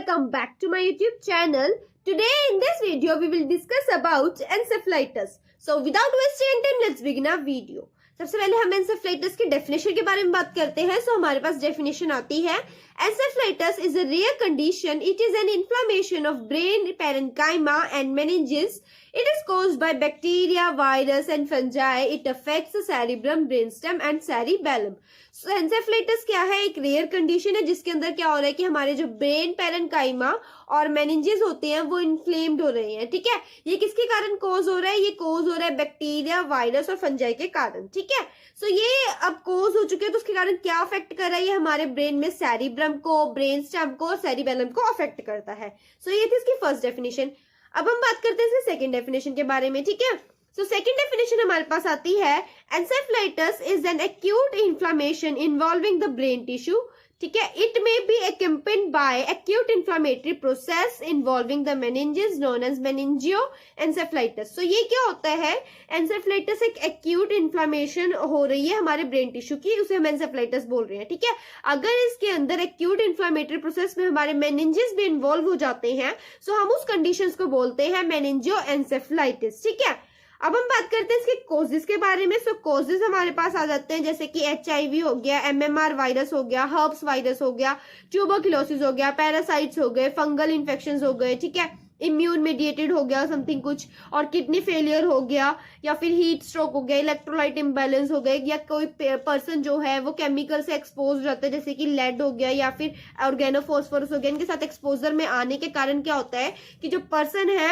welcome back to my YouTube channel. Today in this video we will discuss about encephalitis. So without wasting time, let's begin our video. सबसे पहले हम encephalitis की definition के बारे में बात करते हैं. So हमारे पास definition आती है. Encephalitis is a rare condition. It is an inflammation of brain parenchyma and meninges. It is caused by bacteria, virus and fungi. It affects the cerebrum, brainstem and cerebellum. So encephalitis क्या है? एक rare condition है जिसके अंदर क्या हो रहा है कि हमारे जो ब्रेन पैरेनकाइमा और मेनिंजेस होते हैं वो इन्फ्लेम्ड हो रहे हैं. ठीक है, ये किसके कारण कोज हो रहा है? ये कोज हो रहा है बैक्टीरिया, वायरस और फंजाई के कारण. ठीक है, सो ये अब कोज हो चुके हैं तो उसके कारण क्या अफेक्ट कर रहा है? ये हमारे ब्रेन में सेरिब्रम को, ब्रेन स्टेम को और सेरिबेलम को अफेक्ट करता है. सो ये थी इसकी फर्स्ट डेफिनेशन. अब हम बात करते हैं इसकी सेकेंड डेफिनेशन के बारे में. ठीक है, सो सेकेंड डेफिनेशन हमारे पास आती है. Encephalitis is an acute inflammation involving the brain tissue. ठीक है, it may be accompanied by acute inflammatory process involving the meninges known as meningoencephalitis. So ये क्या होता है? एंसेफलाइटिस एक acute inflammation हो रही है हमारे ब्रेन टिश्यू की, उसे हम एंसेफलाइटिस बोल रहे हैं. ठीक है, अगर इसके अंदर acute inflammatory process में हमारे meninges भी इन्वॉल्व हो जाते हैं तो हम उस कंडीशंस को बोलते हैं meningoencephalitis. ठीक है, अब हम बात करते हैं इसके कोजेस के बारे में. सो कोजेस हमारे पास आ जाते हैं जैसे कि HIV हो गया, MMR वायरस हो गया, हर्ब्स वायरस हो गया, ट्यूबरक्लोसिस हो गया, पैरासाइट्स हो गए, फंगल इन्फेक्शंस हो गए. ठीक है, इम्यून मेडिएटेड हो गया समथिंग कुछ, और किडनी फेलियर हो गया, या फिर हीट स्ट्रोक हो गया, इलेक्ट्रोलाइट इम्बैलेंस हो गए, या कोई पर्सन जो है वो केमिकल से एक्सपोज हो जाता है जैसे कि लेड हो गया या फिर ऑर्गेनोफॉस्फोरस हो गया. इनके साथ एक्सपोजर में आने के कारण क्या होता है कि जो पर्सन है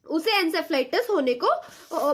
उसे एंसेफलाइटिस होने को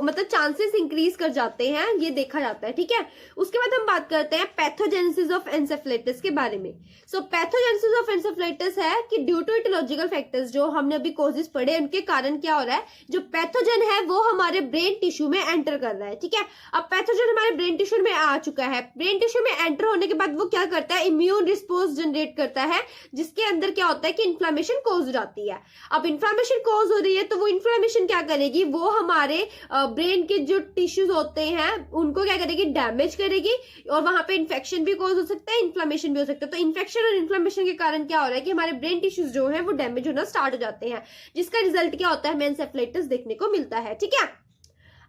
मतलब चांसेस इंक्रीज कर जाते हैं, ये देखा जाता है. ठीक है, उसके बाद हम बात करते हैं पैथोजेनेसिस ऑफ एंसेफलाइटिस के बारे में. सो पैथोजेनेसिस ऑफ एंसेफलाइटिस है कि ड्यू टू इटियोलॉजिकल फैक्टर्स जो हमने अभी कोजेस पढ़े उनके कारण क्या हो रहा है, जो पैथोजन है वो हमारे ब्रेन टिश्यू में एंटर कर रहा है. ठीक है, अब पैथोजन हमारे ब्रेन टिश्यू में आ चुका है. ब्रेन टिश्यू में एंटर होने के बाद वो क्या करता है? इम्यून रिस्पॉन्स जनरेट करता है जिसके अंदर क्या होता है कि इन्फ्लामेशन कोज हो जाती है. अब इन्फ्लामेशन कोज हो रही है तो वो इन्फ्लामेशन क्या करेगी? वो हमारे ब्रेन के जो टिश्यूज होते हैं उनको क्या करेगी? डैमेज करेगी, और वहां पे इन्फेक्शन भी कॉज हो सकता है, इन्फ्लामेशन भी हो सकता है. तो इन्फेक्शन और इन्फ्लामेशन के कारण क्या हो रहा है कि हमारे ब्रेन टिश्यूज जो है वो डैमेज होना स्टार्ट हो जाते हैं, जिसका रिजल्ट क्या होता है? हमें एंसेफलाइटिस देखने को मिलता है. ठीक है,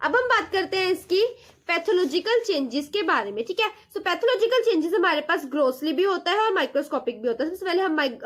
अब हम बात करते हैं इसकी पैथोलॉजिकल चेंजेस के बारे में. ठीक है, सो पैथोलॉजिकल चेंजेस हमारे पास ग्रोसली भी होता है और माइक्रोस्कोपिक भी होता है. सबसे पहले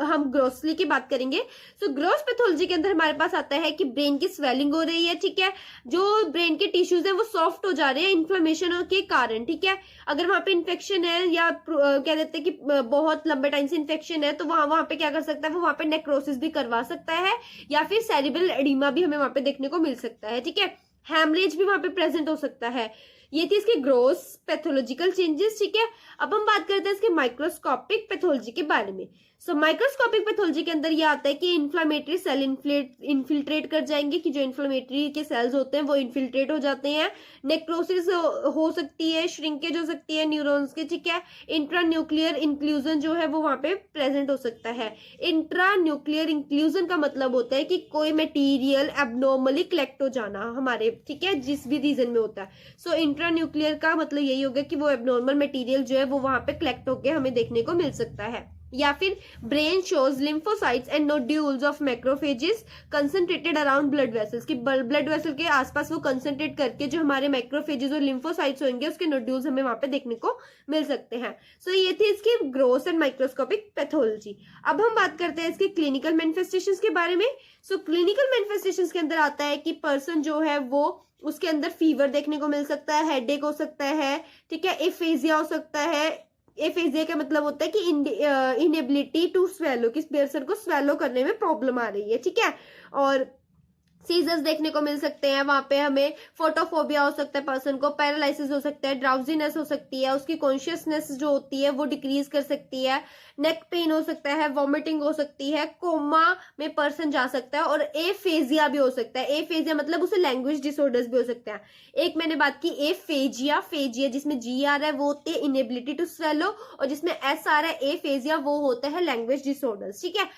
हम ग्रोसली की बात करेंगे. सो ग्रोस पैथोलॉजी के अंदर हमारे पास आता है कि ब्रेन की स्वेलिंग हो रही है. ठीक है, जो ब्रेन के टिश्यूज है वो सॉफ्ट हो जा रहे हैं इन्फ्लेमेशन के कारण. ठीक है, अगर वहां पे इन्फेक्शन है या कह देते हैं कि बहुत लंबे टाइम से इन्फेक्शन है तो वहां पे क्या कर सकता है? वो वहां पे नेक्रोसिस भी करवा सकता है, या फिर सेरिब्रल एडिमा भी हमें वहां पे देखने को मिल सकता है. ठीक है, हैमरेज भी वहां पे प्रेजेंट हो सकता है. ये थी इसके ग्रोस पैथोलॉजिकल चेंजेस. ठीक है, अब हम बात करते हैं इसके माइक्रोस्कोपिक पैथोलॉजी के बारे में. सो माइक्रोस्कोपिक पैथोलॉजी के अंदर ये आता है कि इन्फ्लामेटरी सेल इन्फिल्ट्रेट कर जाएंगे, कि जो इन्फ्लामेटरी के सेल्स होते हैं वो इन्फिल्ट्रेट हो जाते हैं. नेक्रोसिस हो सकती है, श्रिंकेज हो सकती है न्यूरॉन्स की. ठीक है, इंट्रा न्यूक्लियर इंक्लूजन जो है वो वहां पे प्रेजेंट हो सकता है. इंट्रा न्यूक्लियर इंक्लूजन का मतलब होता है कि कोई मटेरियल एबनॉर्मली कलेक्ट हो जाना हमारे. ठीक है, जिस भी रीजन में होता है. सो इंट्रा न्यूक्लियर का मतलब यही होगा कि वो एबनॉर्मल मटेरियल जो है वो वहां पे कलेक्ट होकर हमें देखने को मिल सकता है. या फिर brain shows lymphocytes and nodules of macrophages concentrated around blood vessels, की ब्लड वेसल के आसपास वो कंसंट्रेट करके जो हमारे मैक्रोफेजेस और लिम्फोसाइट्स होंगे उसके नोड्यूल्स हमें वहां पे देखने को मिल सकते हैं. सो ये थी इसकी ग्रोस एंड माइक्रोस्कोपिक पैथोलॉजी. अब हम बात करते हैं इसकी क्लिनिकल मैनिफेस्टेशंस के बारे में. सो क्लिनिकल मैनिफेस्टेशंस के अंदर आता है कि पर्सन जो है वो उसके अंदर फीवर देखने को मिल सकता है, हेडेक हो सकता है. ठीक है, एफेजिया हो सकता है. एफेजिया का मतलब होता है कि इनएबिलिटी टू स्वेलो, किस पर्सन को स्वेलो करने में प्रॉब्लम आ रही है. ठीक है, और सीजर्स देखने को मिल सकते हैं. वहां पे हमें फोटोफोबिया हो सकता है, पर्सन को पैरालिसिस हो सकता है, ड्राउजीनेस हो सकती है, उसकी कॉन्शियसनेस जो होती है वो डिक्रीज कर सकती है, नेक पेन हो सकता है, वॉमिटिंग हो सकती है, कोमा में पर्सन जा सकता है, और एफेजिया भी हो सकता है. एफेजिया मतलब उसे लैंग्वेज डिसऑर्डर्स भी हो सकते हैं. एक मैंने बात की एफेजिया, फेजिया जिसमें जी आ रहा है वो होती है इनएबिलिटी टू स्वेलो, और जिसमें एस आ रहा है एफेजिया वो होता है लैंग्वेज डिसऑर्डर्स. ठीक है,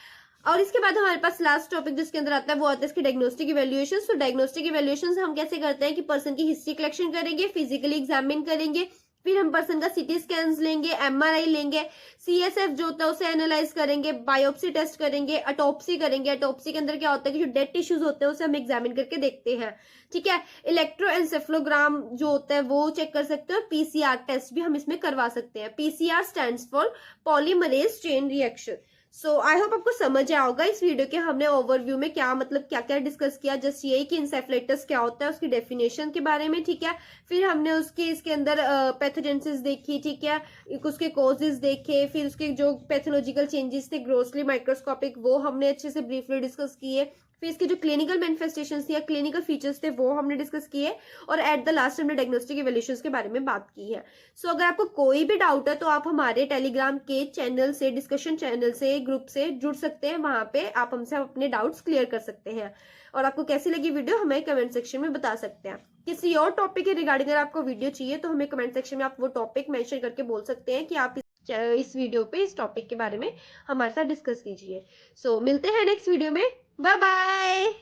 और इसके बाद हमारे पास लास्ट टॉपिक जिसके अंदर आता है वो आता है इसकी डायग्नोस्टिक इवैल्यूएशन. तो डायग्नोस्टिक इवैल्यूएशन हम कैसे करते हैं कि पर्सन की हिस्ट्री कलेक्शन करेंगे, फिजिकली एग्जामिन करेंगे, फिर हम पर्सन का सीटी स्कैन्स लेंगे, एमआरआई लेंगे, सीएसएफ जो होता है उसे एनालाइज करेंगे, बायोप्सी टेस्ट करेंगे, ऑटोप्सी करेंगे। ऑटोप्सी के अंदर क्या होता है कि जो डेड टिश्यूज होते हैं उसे हम एग्जामिन करके देखते हैं, ठीक है। इलेक्ट्रोएन्सेफलोग्राम जो होता है वो चेक कर सकते हैं, और पीसीआर टेस्ट भी हम इसमें करवा सकते हैं। PCR stands for polymerase chain reaction. So I hope आपको समझ आया होगा इस वीडियो के हमने ओवरव्यू में क्या मतलब क्या क्या डिस्कस किया। जस्ट यही कि इंसेफ्लाइटिस क्या होता है, उसकी डेफिनेशन के बारे में, ठीक है। फिर हमने उसके इसके अंदर पैथोजेंसिस देखी, ठीक है, उसके कॉजेज देखे, फिर उसके जो पैथोलॉजिकल चेंजेस थे ग्रोसली माइक्रोस्कोपिक वो हमने अच्छे से ब्रीफली डिस्कस किए। फिर इसके जो क्लिनिकल मैनिफेस्टेशंस थी या क्लिनिकल फीचर्स थे वो हमने डिस्कस किए, और एट द लास्ट हमने डायग्नोस्टिक इवैल्यूएशंस के बारे में बात की है। सो अगर आपको कोई भी डाउट है तो आप हमारे टेलीग्राम के चैनल से, डिस्कशन चैनल से, ग्रुप से जुड़ सकते हैं। वहां पे आप हमसे अपने डाउट्स क्लियर कर सकते हैं। और आपको कैसी लगी वीडियो हमें कमेंट सेक्शन में बता सकते हैं। किसी और टॉपिक के रिगार्डिंग अगर आपको वीडियो चाहिए तो हमें कमेंट सेक्शन में आप वो टॉपिक मेंशन करके बोल सकते हैं कि आप इस वीडियो पे इस टॉपिक के बारे में हमारे साथ डिस्कस कीजिए। सो मिलते हैं नेक्स्ट वीडियो में। Bye bye.